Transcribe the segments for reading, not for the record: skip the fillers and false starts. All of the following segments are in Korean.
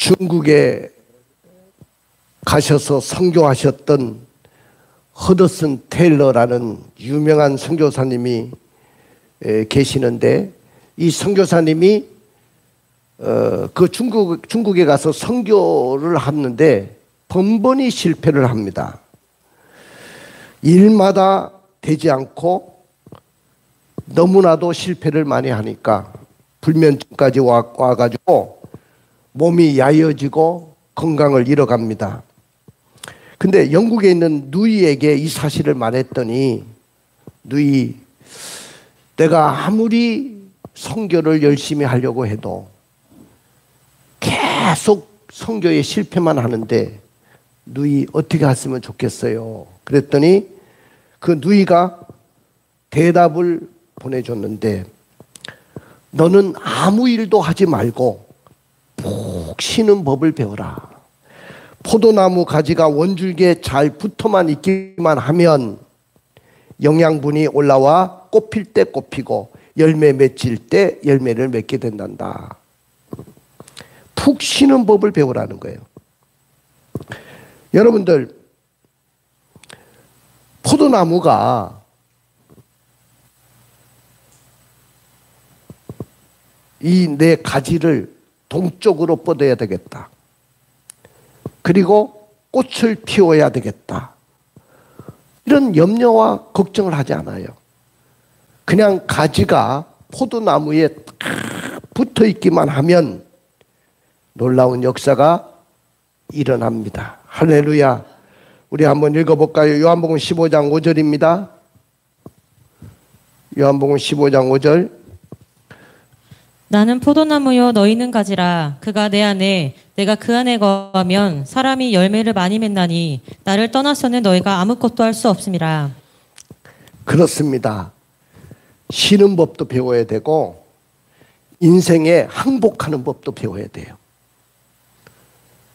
중국에 가셔서 선교하셨던 허드슨 테일러라는 유명한 선교사님이 계시는데, 이 선교사님이 그 중국에 가서 선교를 하는데 번번이 실패를 합니다. 일마다 되지 않고 너무나도 실패를 많이 하니까 불면증까지 와가지고 몸이 야여지고 건강을 잃어갑니다. 근데 영국에 있는 누이에게 이 사실을 말했더니, 누이, 내가 아무리 선교를 열심히 하려고 해도 계속 선교에 실패만 하는데 누이 어떻게 했으면 좋겠어요? 그랬더니 그 누이가 대답을 보내줬는데, 너는 아무 일도 하지 말고 푹 쉬는 법을 배워라. 포도나무 가지가 원줄기에 잘 붙어만 있기만 하면 영양분이 올라와 꽃필 때 꽃피고 열매 맺힐 때 열매를 맺게 된단다. 푹 쉬는 법을 배우라는 거예요. 여러분들, 포도나무가 이 내 가지를 동쪽으로 뻗어야 되겠다. 그리고 꽃을 피워야 되겠다. 이런 염려와 걱정을 하지 않아요. 그냥 가지가 포도나무에 붙어 있기만 하면 놀라운 역사가 일어납니다. 할렐루야. 우리 한번 읽어볼까요? 요한복음 15장 5절입니다. 요한복음 15장 5절. 나는 포도나무요 너희는 가지라. 그가 내 안에 내가 그 안에 거하면 사람이 열매를 많이 맺나니 나를 떠나서는 너희가 아무것도 할 수 없음이라. 그렇습니다. 쉬는 법도 배워야 되고 인생에 항복하는 법도 배워야 돼요.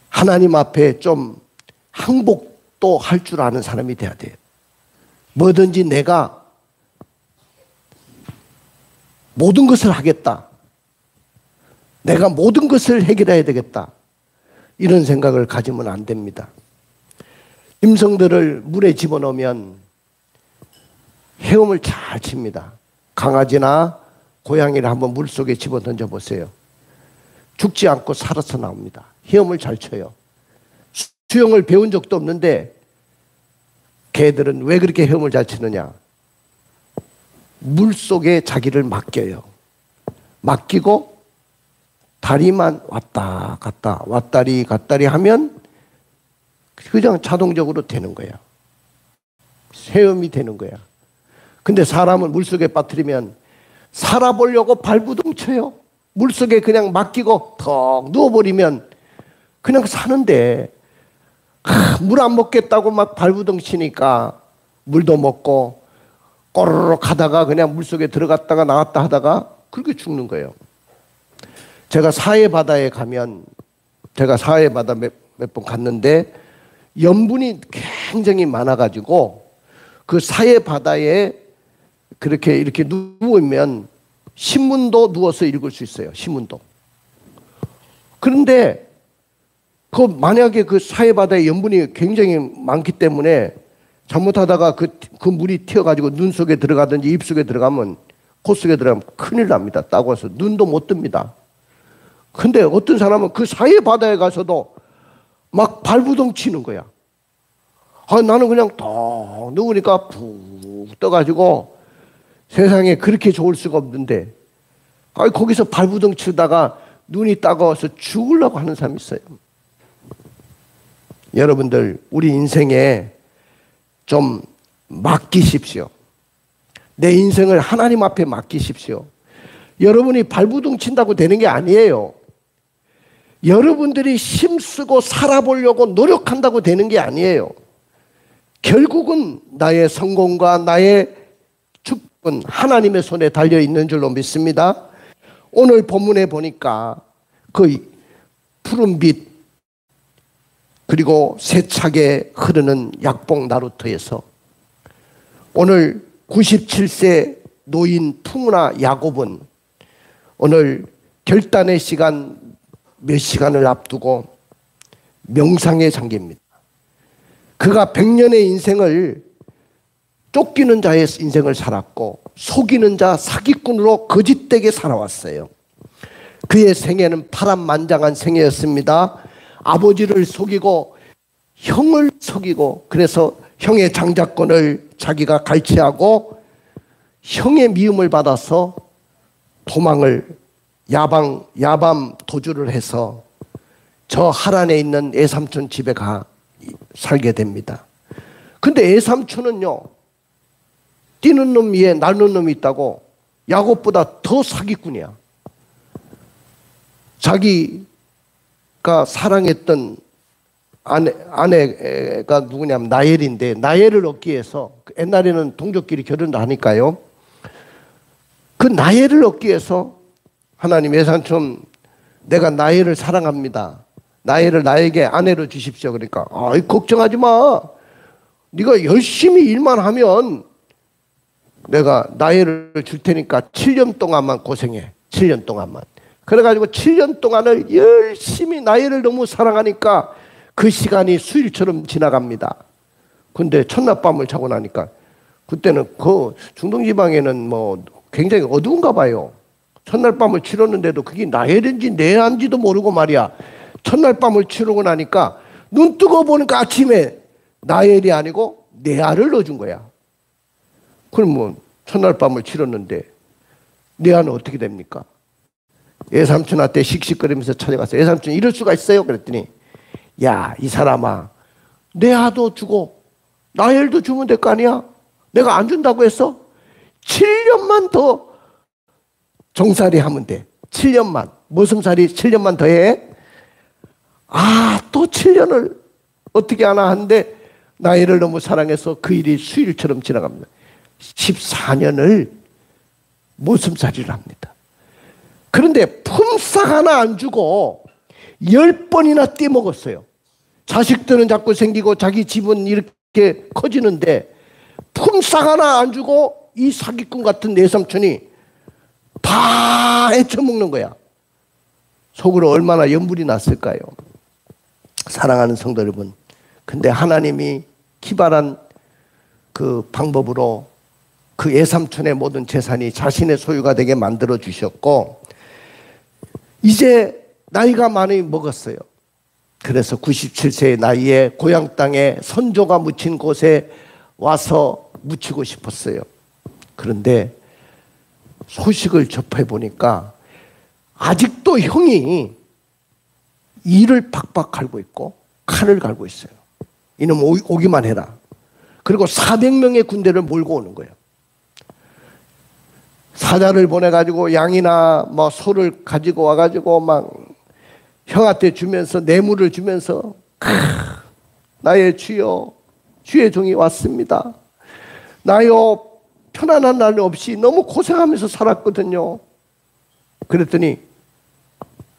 하나님 앞에 좀 항복도 할 줄 아는 사람이 돼야 돼요. 뭐든지 내가 모든 것을 하겠다. 내가 모든 것을 해결해야 되겠다. 이런 생각을 가지면 안 됩니다. 짐승들을 물에 집어넣으면 헤엄을 잘 칩니다. 강아지나 고양이를 한번 물속에 집어 던져보세요. 죽지 않고 살아서 나옵니다. 헤엄을 잘 쳐요. 수영을 배운 적도 없는데 개들은 왜 그렇게 헤엄을 잘 치느냐? 물속에 자기를 맡겨요. 맡기고 다리만 왔다 갔다 왔다리 갔다리 하면 그냥 자동적으로 되는 거야. 헤엄이 되는 거야. 근데 사람을 물속에 빠뜨리면 살아보려고 발부둥 쳐요. 물속에 그냥 맡기고 턱 누워버리면 그냥 사는데, 물 안 먹겠다고 막 발부둥 치니까 물도 먹고 꼬르륵 하다가 그냥 물속에 들어갔다가 나왔다 하다가 그렇게 죽는 거예요. 제가 사해바다에 가면, 제가 사해바다 몇 번 갔는데 염분이 굉장히 많아가지고 그 사해바다에 그렇게 이렇게 누우면 신문도 누워서 읽을 수 있어요. 신문도. 그런데 만약에 그 사해바다에 염분이 굉장히 많기 때문에 잘못하다가 그 물이 튀어가지고 눈 속에 들어가든지 입 속에 들어가면, 코 속에 들어가면 큰일 납니다. 따가워서 눈도 못 뜹니다. 근데 어떤 사람은 그 사해바다에 가서도 막 발부둥 치는 거야. 나는 그냥 더 누우니까 푹 떠가지고 세상에 그렇게 좋을 수가 없는데, 거기서 발부둥 치다가 눈이 따가워서 죽으려고 하는 사람이 있어요. 여러분들, 우리 인생에 좀 맡기십시오. 내 인생을 하나님 앞에 맡기십시오. 여러분이 발부둥 친다고 되는 게 아니에요. 여러분들이 힘쓰고 살아보려고 노력한다고 되는 게 아니에요. 결국은 나의 성공과 나의 축복은 하나님의 손에 달려있는 줄로 믿습니다. 오늘 본문에 보니까 그 푸른빛 그리고 세차게 흐르는 약봉 나루터에서 오늘 97세 노인 풍우나 야곱은 오늘 결단의 시간 몇 시간을 앞두고 명상에 잠깁니다. 그가 100년의 인생을 쫓기는 자의 인생을 살았고 속이는 자 사기꾼으로 거짓되게 살아왔어요. 그의 생애는 파란만장한 생애였습니다. 아버지를 속이고 형을 속이고 그래서 형의 장자권을 자기가 갈취하고 형의 미움을 받아서 도망을 야밤 도주를 해서 저 하란에 있는 애삼촌 집에 가 살게 됩니다. 근데 애삼촌은요, 뛰는 놈 위에 날는 놈이 있다고 야곱보다 더 사기꾼이야. 자기가 사랑했던 아내가 누구냐면 나엘인데, 나엘을 얻기 위해서, 옛날에는 동족끼리 결혼도 하니까요, 그 나엘을 얻기 위해서 하나님, 애삼촌 내가 나엘을 사랑합니다. 나엘을 나에게 아내로 주십시오. 그러니까 걱정하지 마. 네가 열심히 일만 하면 내가 나엘을 줄 테니까 7년 동안만 고생해. 7년 동안만. 그래가지고 7년 동안을 열심히 나엘을 너무 사랑하니까 그 시간이 수일처럼 지나갑니다. 근데 첫날 밤을 자고 나니까 그때는 그 중동지방에는 뭐 굉장히 어두운가 봐요. 첫날 밤을 치렀는데도 그게 나엘인지 내한지도 모르고 말이야. 첫날 밤을 치르고 나니까 눈 뜨고 보니까 아침에 나엘이 아니고 네아를 넣어준 거야. 그럼 뭐 첫날 밤을 치렀는데 네아는 어떻게 됩니까? 애삼촌한테 씩씩거리면서 찾아가서 애삼촌 이럴 수가 있어요? 그랬더니 야, 이 사람아, 네아도 주고 나엘도 주면 될 거 아니야? 내가 안 준다고 했어? 7년만 더 정살이 하면 돼. 7년만. 머슴살이 7년만 더 해. 또 7년을 어떻게 하나 하는데 나엘을 너무 사랑해서 그 일이 수일처럼 지나갑니다. 14년을 머슴살이를 합니다. 그런데 품삯 하나 안 주고 10번이나 떼먹었어요. 자식들은 자꾸 생기고 자기 집은 이렇게 커지는데 품삯 하나 안 주고 이 사기꾼 같은 내 삼촌이 다 헤쳐먹는 거야. 속으로 얼마나 염불이 났을까요? 사랑하는 성도 여러분, 근데 하나님이 기발한 그 방법으로 그 애삼촌의 모든 재산이 자신의 소유가 되게 만들어 주셨고, 이제 나이가 많이 먹었어요. 그래서 97세의 나이에 고향 땅에 선조가 묻힌 곳에 와서 묻히고 싶었어요. 그런데 소식을 접해 보니까 아직도 형이 이를 팍팍 갈고 있고 칼을 갈고 있어요. 이놈 오기만 해라. 그리고 400명의 군대를 몰고 오는 거예요. 사자를 보내가지고 양이나 뭐 소를 가지고 와가지고 막 형한테 주면서 뇌물을 주면서 나의 주여, 주의 종이 왔습니다. 나요 편안한 날 없이 너무 고생하면서 살았거든요. 그랬더니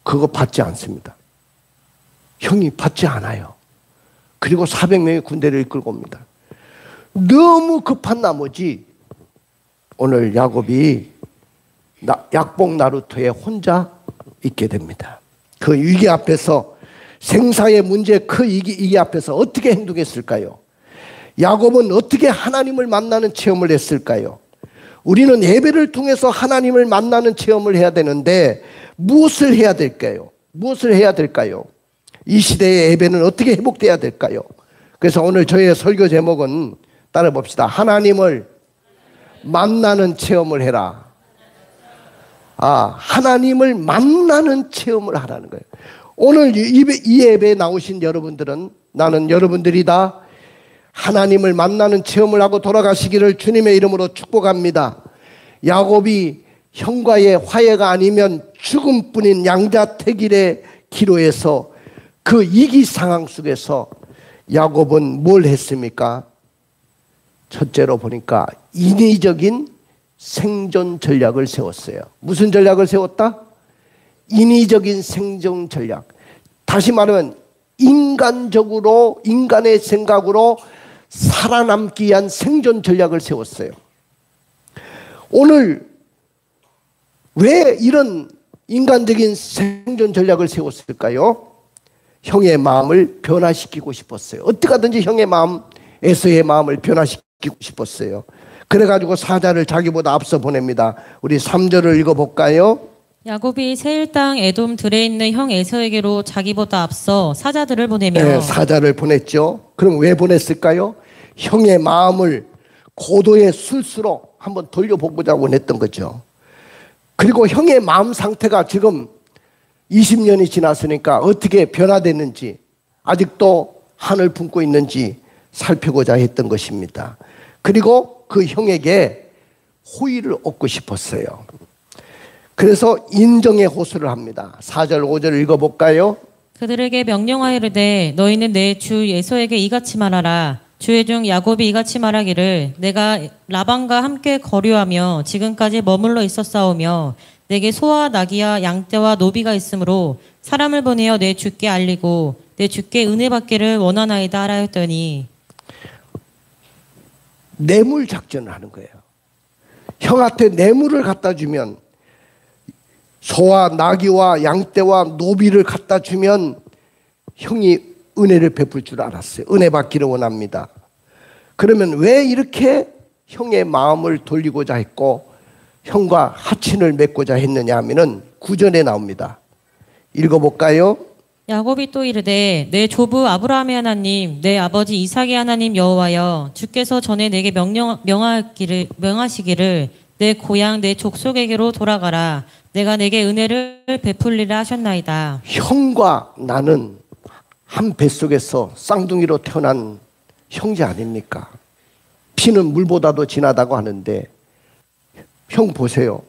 그거 받지 않습니다. 형이 받지 않아요. 그리고 400명의 군대를 이끌고 옵니다. 너무 급한 나머지 오늘 야곱이 약복 나루터에 혼자 있게 됩니다. 그 위기 앞에서, 생사의 문제 그 위기 앞에서 어떻게 행동했을까요? 야곱은 어떻게 하나님을 만나는 체험을 했을까요? 우리는 예배를 통해서 하나님을 만나는 체험을 해야 되는데 무엇을 해야 될까요? 무엇을 해야 될까요? 이 시대의 예배는 어떻게 회복돼야 될까요? 그래서 오늘 저의 설교 제목은 따라 봅시다. 하나님을 만나는 체험을 해라. 하나님을 만나는 체험을 하라는 거예요. 오늘 이 예배에 나오신 여러분들은, 나는 여러분들이 다 하나님을 만나는 체험을 하고 돌아가시기를 주님의 이름으로 축복합니다. 야곱이 형과의 화해가 아니면 죽음뿐인 양자택일의 기로에서 그 위기 상황 속에서 야곱은 뭘 했습니까? 첫째로 보니까 인위적인 생존 전략을 세웠어요. 무슨 전략을 세웠다? 인위적인 생존 전략. 다시 말하면 인간적으로, 인간의 생각으로 살아남기 위한 생존 전략을 세웠어요. 오늘 왜 이런 인간적인 생존 전략을 세웠을까요? 형의 마음을 변화시키고 싶었어요. 어떻게 하든지 형의 마음, 에서의 마음을 변화시키고 싶었어요. 그래가지고 사자를 자기보다 앞서 보냅니다. 우리 3절을 읽어볼까요? 야곱이 세일 땅 에돔 들에 있는 형 에서에게로 자기보다 앞서 사자들을 보내며 네, 사자를 보냈죠. 그럼 왜 보냈을까요? 형의 마음을 고도의 술수로 한번 돌려보고자고 했던 거죠. 그리고 형의 마음 상태가 지금 20년이 지났으니까 어떻게 변화됐는지, 아직도 한을 품고 있는지 살피고자 했던 것입니다. 그리고 그 형에게 호의를 얻고 싶었어요. 그래서 인정의 호소를 합니다. 4절 5절 읽어볼까요? 그들에게 명령하여 이르되 너희는 내 주 에서에게 이같이 말하라. 주의 종 야곱이 이같이 말하기를 내가 라반과 함께 거류하며 지금까지 머물러 있었사오며 내게 소와 나귀와 양떼와 노비가 있으므로 사람을 보내어 내 주께 알리고 내 주께 은혜 받기를 원하나이다 하라 했더니 뇌물 작전을 하는 거예요. 형한테 뇌물을 갖다 주면, 소와 나귀와 양떼와 노비를 갖다 주면 형이 은혜를 베풀 줄 알았어요. 은혜 받기를 원합니다. 그러면 왜 이렇게 형의 마음을 돌리고자 했고 형과 하친을 맺고자 했느냐 하면은 9절에 나옵니다. 읽어볼까요? 야곱이 또 이르되 내 조부 아브라함의 하나님 내 아버지 이삭의 하나님 여호와여 주께서 전에 내게 명하시기를 내 고향 내 족속에게로 돌아가라 내가 내게 은혜를 베풀리라 하셨나이다. 형과 나는 한 뱃속에서 쌍둥이로 태어난 형제 아닙니까? 피는 물보다도 진하다고 하는데 형 보세요.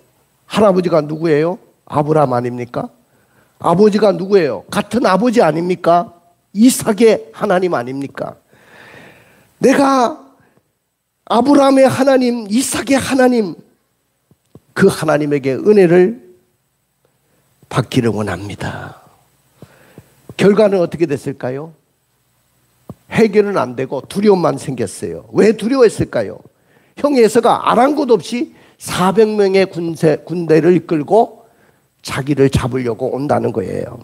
할아버지가 누구예요? 아브라함 아닙니까? 아버지가 누구예요? 같은 아버지 아닙니까? 이삭의 하나님 아닙니까? 내가 아브라함의 하나님, 이삭의 하나님, 그 하나님에게 은혜를 받기를 원합니다. 결과는 어떻게 됐을까요? 해결은 안 되고 두려움만 생겼어요. 왜 두려워했을까요? 형 에서가 아랑곳 없이 400명의 군대를 이끌고 자기를 잡으려고 온다는 거예요.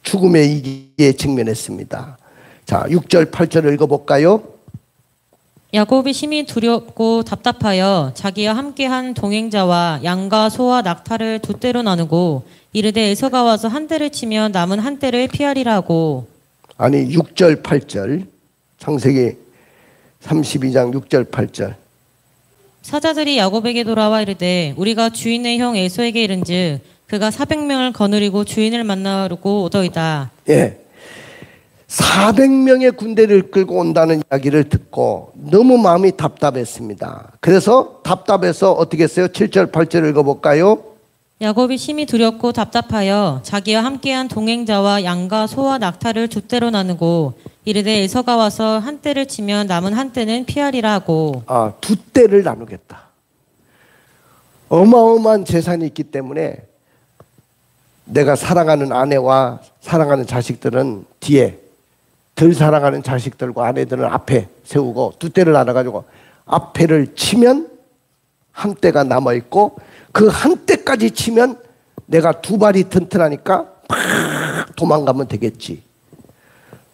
죽음의 위기에 직면했습니다. 자, 6절 8절을 읽어볼까요? 야곱이 심히 두렵고 답답하여 자기와 함께한 동행자와 양과 소와 낙타를 두 떼로 나누고 이르되 에서가 와서 한 떼를 치면 남은 한 떼를 피하리라고. 아니 6절 8절 창세기 32장 6절 8절 사자들이 야곱에게 돌아와 이르되 우리가 주인의 형 에서에게 이른즉 그가 400명을 거느리고 주인을 만나려고 오더이다. 예, 400명의 군대를 끌고 온다는 이야기를 듣고 너무 마음이 답답했습니다. 그래서 답답해서 어떻게 했어요? 7절 8절 읽어볼까요? 야곱이 심히 두렵고 답답하여 자기와 함께한 동행자와 양과 소와 낙타를 두 떼로 나누고 이르되 에서가 와서 한 떼를 치면 남은 한 떼는 피하리라 하고. 두 떼를 나누겠다. 어마어마한 재산이 있기 때문에 내가 사랑하는 아내와 사랑하는 자식들은 뒤에, 덜 사랑하는 자식들과 아내들은 앞에 세우고 두 떼를 나눠가지고 앞에를 치면 한 떼가 남아있고 그 한 떼까지 치면 내가 두 발이 튼튼하니까 팍 도망가면 되겠지.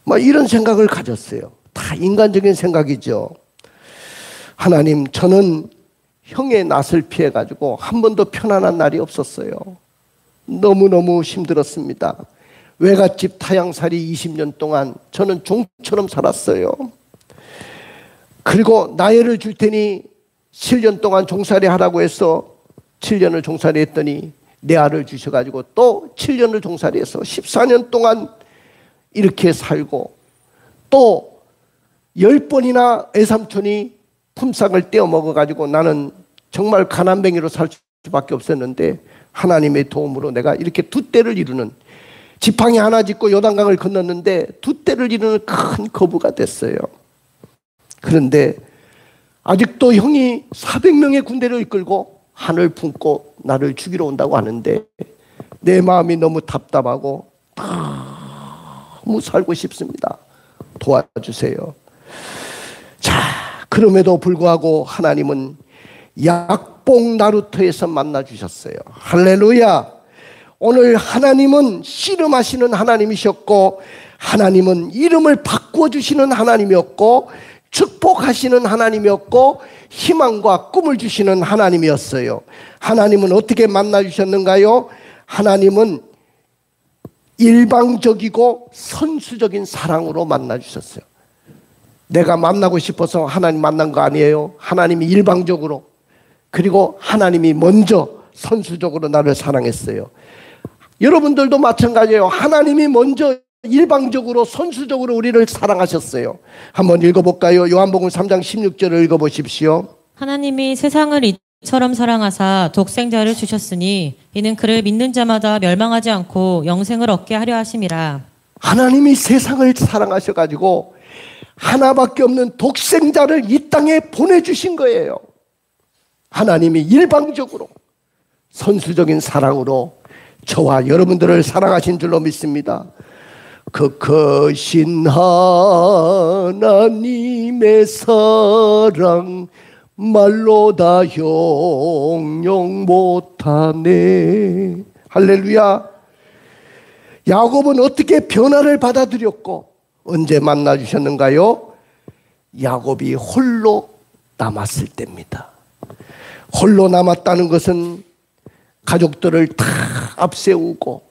뭐 이런 생각을 가졌어요. 다 인간적인 생각이죠. 하나님, 저는 형의 낯을 피해가지고 한 번도 편안한 날이 없었어요. 너무너무 힘들었습니다. 외갓집 타향살이 20년 동안 저는 종처럼 살았어요. 그리고 나이를 줄 테니 7년 동안 종살이 하라고 해서 7년을 종살이 했더니 내 알을 주셔가지고 또 7년을 종살이 해서 14년 동안 이렇게 살고 또 10번이나 애삼촌이 품삯을 떼어 먹어가지고 나는 정말 가난뱅이로 살 수밖에 없었는데 하나님의 도움으로 내가 이렇게 두 떼를 이루는, 지팡이 하나 짚고 요단강을 건넜는데 두 떼를 이루는 큰 거부가 됐어요. 그런데 아직도 형이 400명의 군대를 이끌고 한을 품고 나를 죽이러 온다고 하는데 내 마음이 너무 답답하고 너무 살고 싶습니다. 도와주세요. 자, 그럼에도 불구하고 하나님은 약복 나루터에서 만나 주셨어요. 할렐루야. 오늘 하나님은 씨름하시는 하나님이셨고, 하나님은 이름을 바꿔주시는 하나님이었고, 축복하시는 하나님이었고, 희망과 꿈을 주시는 하나님이었어요. 하나님은 어떻게 만나주셨는가요? 하나님은 일방적이고 선수적인 사랑으로 만나주셨어요. 내가 만나고 싶어서 하나님 만난 거 아니에요. 하나님이 일방적으로, 그리고 하나님이 먼저 선수적으로 나를 사랑했어요. 여러분들도 마찬가지예요. 하나님이 먼저 일방적으로 선수적으로 우리를 사랑하셨어요. 한번 읽어볼까요? 요한복음 3장 16절을 읽어보십시오. 하나님이 세상을 이처럼 사랑하사 독생자를 주셨으니 이는 그를 믿는 자마다 멸망하지 않고 영생을 얻게 하려 하심이라. 하나님이 세상을 사랑하셔가지고 하나밖에 없는 독생자를 이 땅에 보내주신 거예요. 하나님이 일방적으로 선수적인 사랑으로 저와 여러분들을 사랑하신 줄로 믿습니다. 그 크신 하나님의 사랑 말로 다 형용 못하네. 할렐루야. 야곱은 어떻게 변화를 받아들였고 언제 만나주셨는가요? 야곱이 홀로 남았을 때입니다. 홀로 남았다는 것은 가족들을 다 앞세우고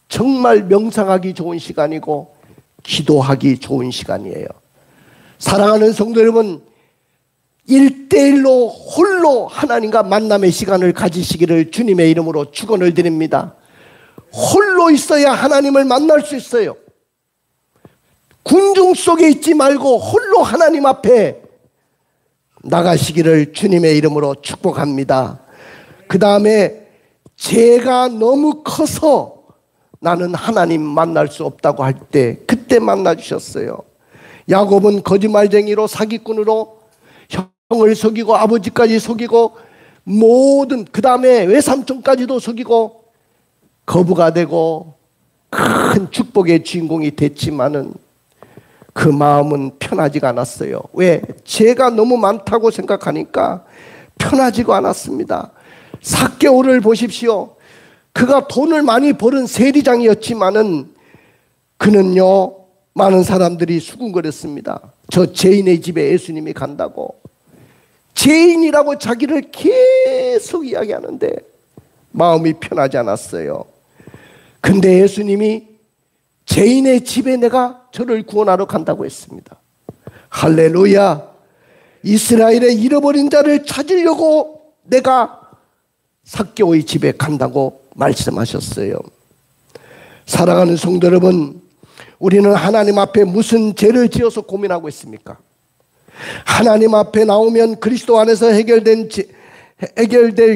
정말 명상하기 좋은 시간이고 기도하기 좋은 시간이에요. 사랑하는 성도 여러분, 1대1로 홀로 하나님과 만남의 시간을 가지시기를 주님의 이름으로 축원을 드립니다. 홀로 있어야 하나님을 만날 수 있어요. 군중 속에 있지 말고 홀로 하나님 앞에 나가시기를 주님의 이름으로 축복합니다. 그 다음에 죄가 너무 커서 나는 하나님 만날 수 없다고 할 때 그때 만나주셨어요. 야곱은 거짓말쟁이로 사기꾼으로 형을 속이고 아버지까지 속이고 모든, 그 다음에 외삼촌까지도 속이고 거부가 되고 큰 축복의 주인공이 됐지만은 그 마음은 편하지가 않았어요. 왜? 죄가 너무 많다고 생각하니까 편하지가 않았습니다. 삭개오를 보십시오. 그가 돈을 많이 벌은 세리장이었지만은 그는요, 많은 사람들이 수군거렸습니다. 저 죄인의 집에 예수님이 간다고. 죄인이라고 자기를 계속 이야기하는데 마음이 편하지 않았어요. 근데 예수님이 죄인의 집에 내가 저를 구원하러 간다고 했습니다. 할렐루야. 이스라엘의 잃어버린 자를 찾으려고 내가 삭개오의 집에 간다고 말씀하셨어요. 사랑하는 성도 여러분, 우리는 하나님 앞에 무슨 죄를 지어서 고민하고 있습니까? 하나님 앞에 나오면 그리스도 안에서 해결될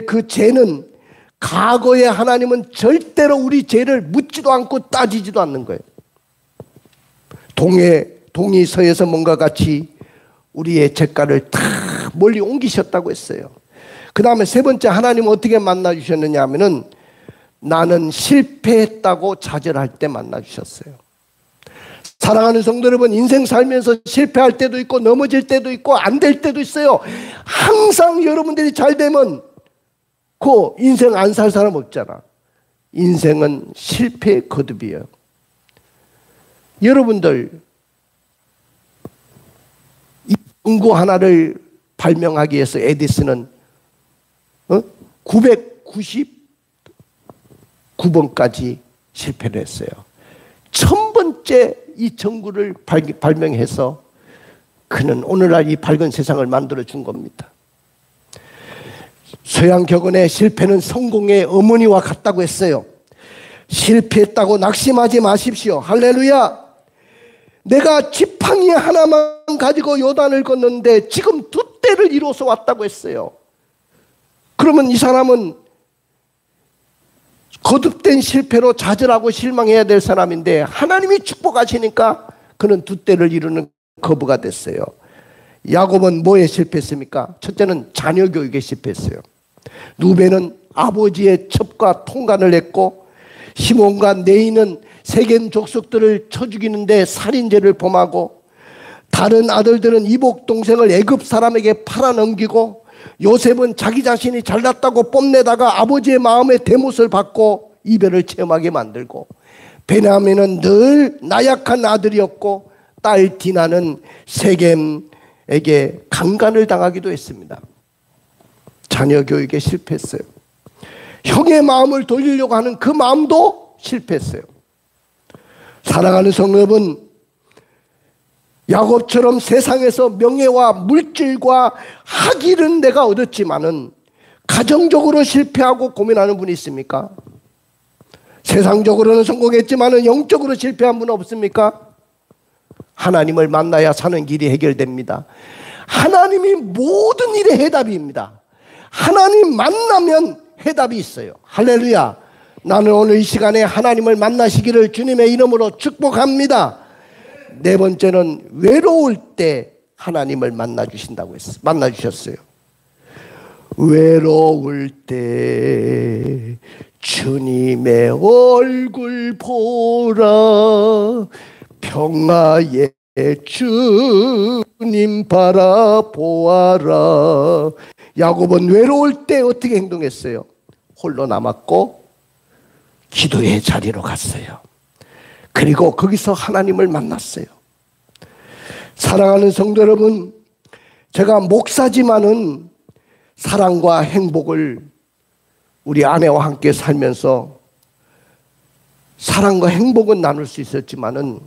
그 죄는, 과거에 하나님은 절대로 우리 죄를 묻지도 않고 따지지도 않는 거예요. 동이 서에서 뭔가 같이 우리의 죄가를 다 멀리 옮기셨다고 했어요. 그 다음에 세 번째, 하나님은 어떻게 만나주셨느냐 하면은 나는 실패했다고 좌절할 때 만나주셨어요. 사랑하는 성도 여러분, 인생 살면서 실패할 때도 있고 넘어질 때도 있고 안 될 때도 있어요. 항상 여러분들이 잘 되면 그 인생 안 살 사람 없잖아. 인생은 실패의 거듭이에요. 여러분들, 이 전구 하나를 발명하기 위해서 에디슨은 999번까지 실패를 했어요. 1000번째 이 전구를 발명해서 그는 오늘날 이 밝은 세상을 만들어 준 겁니다. 소양격언의 실패는 성공의 어머니와 같다고 했어요. 실패했다고 낙심하지 마십시오. 할렐루야. 내가 지팡이 하나만 가지고 요단을 건너는데 지금 2대를 이뤄서 왔다고 했어요. 그러면 이 사람은 거듭된 실패로 좌절하고 실망해야 될 사람인데 하나님이 축복하시니까 그는 2대를 이루는 거부가 됐어요. 야곱은 뭐에 실패했습니까? 첫째는 자녀 교육에 실패했어요. 루벤은 아버지의 첩과 통간을 했고, 시몬과 네이는 세겜 족속들을 쳐 죽이는데 살인죄를 범하고, 다른 아들들은 이복 동생을 애굽 사람에게 팔아넘기고, 요셉은 자기 자신이 잘났다고 뽐내다가 아버지의 마음에 대못을 받고 이별을 체험하게 만들고, 베냐민은 늘 나약한 아들이었고 딸 디나는 세겜에게 강간을 당하기도 했습니다. 자녀 교육에 실패했어요. 형의 마음을 돌리려고 하는 그 마음도 실패했어요. 사랑하는 성도 여러분, 야곱처럼 세상에서 명예와 물질과 학위는 내가 얻었지만은 가정적으로 실패하고 고민하는 분이 있습니까? 세상적으로는 성공했지만은 영적으로 실패한 분 없습니까? 하나님을 만나야 사는 길이 해결됩니다. 하나님이 모든 일의 해답입니다. 하나님 만나면 해답이 있어요. 할렐루야. 나는 오늘 이 시간에 하나님을 만나시기를 주님의 이름으로 축복합니다. 네 번째는 외로울 때 하나님을 만나주신다고 했어요. 만나주셨어요. 외로울 때 주님의 얼굴 보라, 평화의 주님 바라보아라. 야곱은 외로울 때 어떻게 행동했어요? 홀로 남았고 기도의 자리로 갔어요. 그리고 거기서 하나님을 만났어요. 사랑하는 성도 여러분, 제가 목사지만은 사랑과 행복을 우리 아내와 함께 살면서 사랑과 행복은 나눌 수 있었지만은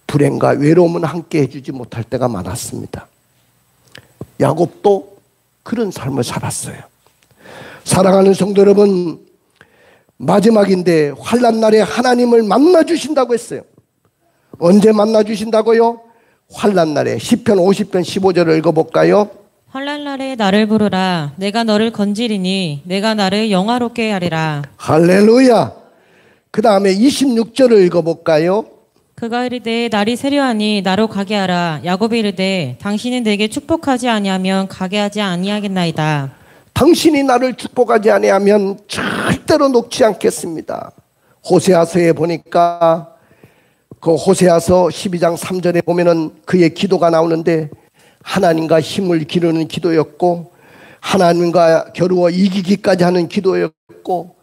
불행과 외로움은 함께 해주지 못할 때가 많았습니다. 야곱도 그런 삶을 살았어요. 사랑하는 성도 여러분, 마지막인데 환난 날에 하나님을 만나주신다고 했어요. 언제 만나주신다고요? 환난 날에. 시편 50편 15절을 읽어볼까요? 환난 날에 나를 부르라. 내가 너를 건지리니 내가 나를 영화롭게 하리라. 할렐루야. 그 다음에 26절을 읽어볼까요? 그가 이르되 날이 세려하니 나로 가게 하라. 야곱이 이르되 당신은 내게 축복하지 아니하면 가게 하지 아니하겠나이다. 당신이 나를 축복하지 아니하면 절대로 놓지 않겠습니다. 호세아서에 보니까 그 호세아서 12장 3절에 보면은 그의 기도가 나오는데 하나님과 힘을 기르는 기도였고 하나님과 겨루어 이기기까지 하는 기도였고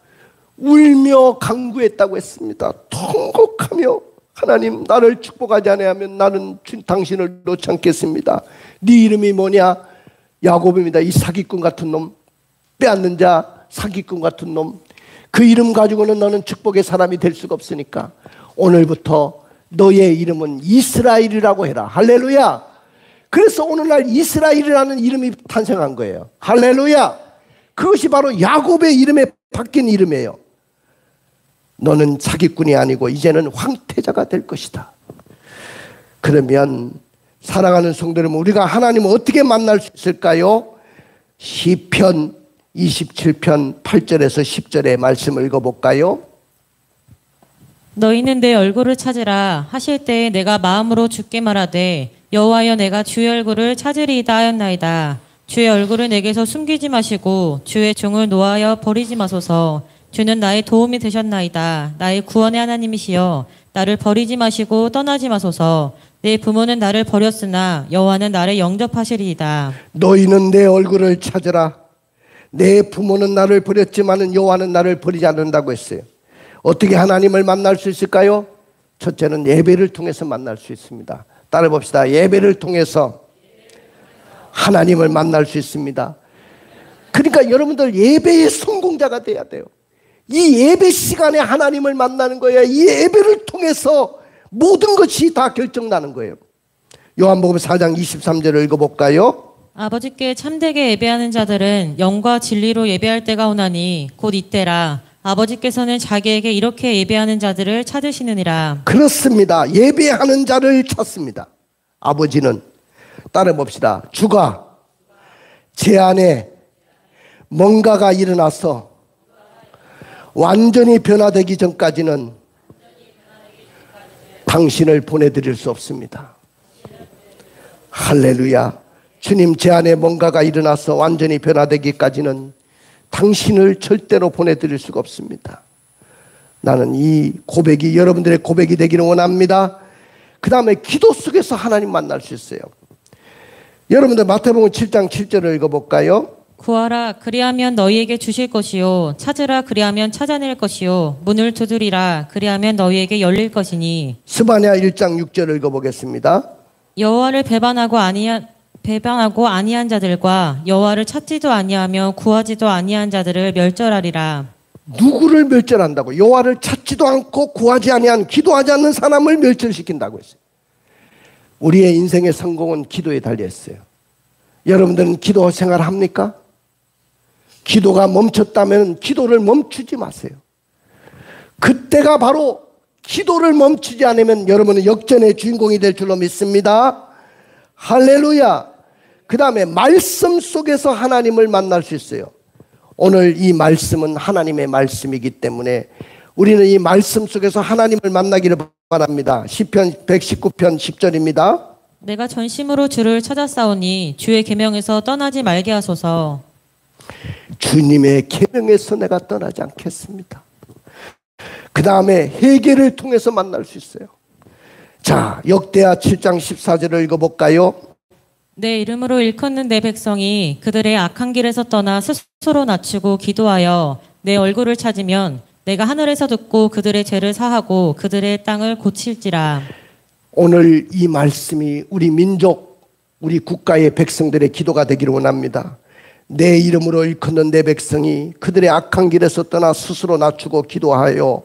울며 간구했다고 했습니다. 통곡하며 하나님 나를 축복하지 아니하면 나는 당신을 놓지 않겠습니다. 네 이름이 뭐냐? 야곱입니다. 이 사기꾼 같은 놈, 빼앗는 자, 사기꾼 같은 놈. 그 이름 가지고는 너는 축복의 사람이 될 수가 없으니까 오늘부터 너의 이름은 이스라엘이라고 해라. 할렐루야. 그래서 오늘날 이스라엘이라는 이름이 탄생한 거예요. 할렐루야. 그것이 바로 야곱의 이름에 바뀐 이름이에요. 너는 사기꾼이 아니고 이제는 황태자가 될 것이다. 그러면 사랑하는 성도 여러분, 우리가 하나님을 어떻게 만날 수 있을까요? 시편 27편 8절에서 10절의 말씀을 읽어볼까요? 너희는 내 얼굴을 찾으라 하실 때에 내가 마음으로 주께 말하되 여호와여 내가 주의 얼굴을 찾으리이다 하였나이다. 주의 얼굴을 내게서 숨기지 마시고 주의 종을 노하여 버리지 마소서. 주는 나의 도움이 되셨나이다. 나의 구원의 하나님이시여 나를 버리지 마시고 떠나지 마소서. 내 부모는 나를 버렸으나 여호와는 나를 영접하시리이다. 너희는 내 얼굴을 찾으라. 내 부모는 나를 버렸지만은 여호와는 나를 버리지 않는다고 했어요. 어떻게 하나님을 만날 수 있을까요? 첫째는 예배를 통해서 만날 수 있습니다. 따라 봅시다. 예배를 통해서 하나님을 만날 수 있습니다. 그러니까 여러분들 예배의 성공자가 돼야 돼요. 이 예배 시간에 하나님을 만나는 거예요. 이 예배를 통해서 모든 것이 다 결정나는 거예요. 요한복음 4장 23절을 읽어볼까요? 아버지께 참되게 예배하는 자들은 영과 진리로 예배할 때가 오나니 곧 이때라. 아버지께서는 자기에게 이렇게 예배하는 자들을 찾으시느니라. 그렇습니다. 예배하는 자를 찾습니다. 아버지는 따라 봅시다. 주가 제 안에 뭔가가 일어나서 완전히 변화되기 전까지는 당신을 보내드릴 수 없습니다. 할렐루야. 주님, 제 안에 뭔가가 일어나서 완전히 변화되기까지는 당신을 절대로 보내드릴 수가 없습니다. 나는 이 고백이 여러분들의 고백이 되기를 원합니다. 그 다음에 기도 속에서 하나님 만날 수 있어요. 여러분들 마태복음 7장 7절을 읽어볼까요? 구하라 그리하면 너희에게 주실 것이요 찾으라 그리하면 찾아낼 것이요 문을 두드리라 그리하면 너희에게 열릴 것이니. 스바냐 1장 6절을 읽어보겠습니다. 여호와를 배반하고 아니한 자들과 여호와를 찾지도 아니하며 구하지도 아니한 자들을 멸절하리라. 누구를 멸절한다고? 여호와를 찾지도 않고 구하지 아니한, 기도하지 않는 사람을 멸절시킨다고 했어요. 우리의 인생의 성공은 기도에 달려있어요. 여러분들은 기도 생활 합니까? 기도가 멈췄다면 기도를 멈추지 마세요. 그때가 바로 기도를 멈추지 않으면 여러분은 역전의 주인공이 될 줄로 믿습니다. 할렐루야. 그 다음에 말씀 속에서 하나님을 만날 수 있어요. 오늘 이 말씀은 하나님의 말씀이기 때문에 우리는 이 말씀 속에서 하나님을 만나기를 바랍니다. 시편 119편 10절입니다. 내가 전심으로 주를 찾았사오니 주의 계명에서 떠나지 말게 하소서. 주님의 계명에서 내가 떠나지 않겠습니다. 그 다음에 회개를 통해서 만날 수 있어요. 자, 역대하 7장 14절을 읽어볼까요? 내 이름으로 일컫는 내 백성이 그들의 악한 길에서 떠나 스스로 낮추고 기도하여 내 얼굴을 찾으면 내가 하늘에서 듣고 그들의 죄를 사하고 그들의 땅을 고칠지라. 오늘 이 말씀이 우리 민족, 우리 국가의 백성들의 기도가 되기를 원합니다. 내 이름으로 일컫는 내 백성이 그들의 악한 길에서 떠나 스스로 낮추고 기도하여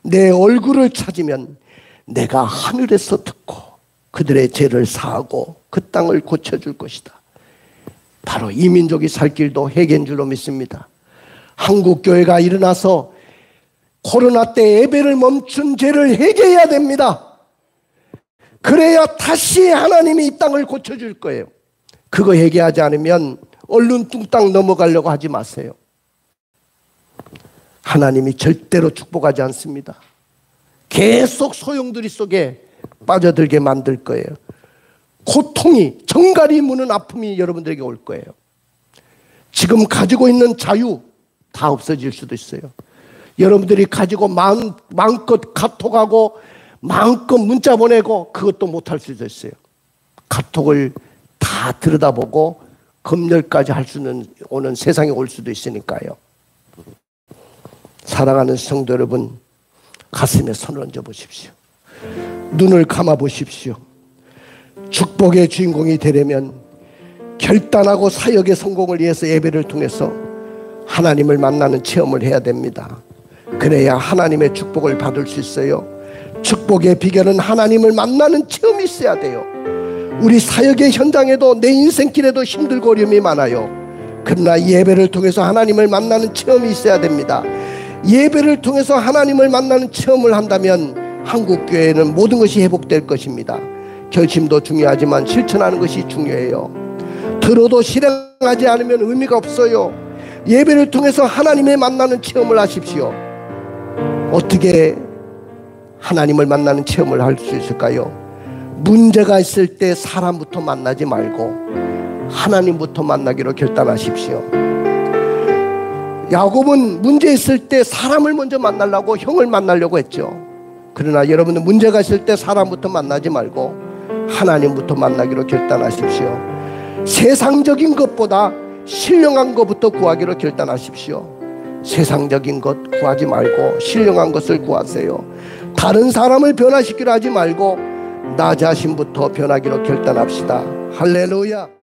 내 얼굴을 찾으면 내가 하늘에서 듣고 그들의 죄를 사하고 그 땅을 고쳐줄 것이다. 바로 이 민족이 살 길도 회개인 줄로 믿습니다. 한국교회가 일어나서 코로나 때 예배를 멈춘 죄를 회개해야 됩니다. 그래야 다시 하나님이 이 땅을 고쳐줄 거예요. 그거 회개하지 않으면 얼른 뚱땅 넘어가려고 하지 마세요. 하나님이 절대로 축복하지 않습니다. 계속 소용돌이 속에 빠져들게 만들 거예요. 고통이, 정갈이 무는 아픔이 여러분들에게 올 거예요. 지금 가지고 있는 자유 다 없어질 수도 있어요. 여러분들이 가지고 마음껏 카톡하고 마음껏 문자 보내고 그것도 못할 수도 있어요. 카톡을 다 들여다보고 검열까지 할 수는 오는 세상이 올 수도 있으니까요. 사랑하는 성도 여러분, 가슴에 손을 얹어 보십시오. 눈을 감아 보십시오. 축복의 주인공이 되려면 결단하고 사역의 성공을 위해서 예배를 통해서 하나님을 만나는 체험을 해야 됩니다. 그래야 하나님의 축복을 받을 수 있어요. 축복의 비결은 하나님을 만나는 체험이 있어야 돼요. 우리 사역의 현장에도 내 인생길에도 힘들고 어려움이 많아요. 그러나 예배를 통해서 하나님을 만나는 체험이 있어야 됩니다. 예배를 통해서 하나님을 만나는 체험을 한다면 한국교회는 모든 것이 회복될 것입니다. 결심도 중요하지만 실천하는 것이 중요해요. 들어도 실행하지 않으면 의미가 없어요. 예배를 통해서 하나님을 만나는 체험을 하십시오. 어떻게 하나님을 만나는 체험을 할 수 있을까요? 문제가 있을 때 사람부터 만나지 말고 하나님부터 만나기로 결단하십시오. 야곱은 문제 있을 때 사람을 먼저 만나려고 형을 만나려고 했죠. 그러나 여러분은 문제가 있을 때 사람부터 만나지 말고 하나님부터 만나기로 결단하십시오. 세상적인 것보다 신령한 것부터 구하기로 결단하십시오. 세상적인 것 구하지 말고 신령한 것을 구하세요. 다른 사람을 변화시키려 하지 말고 나 자신부터 변하기로 결단합시다. 할렐루야.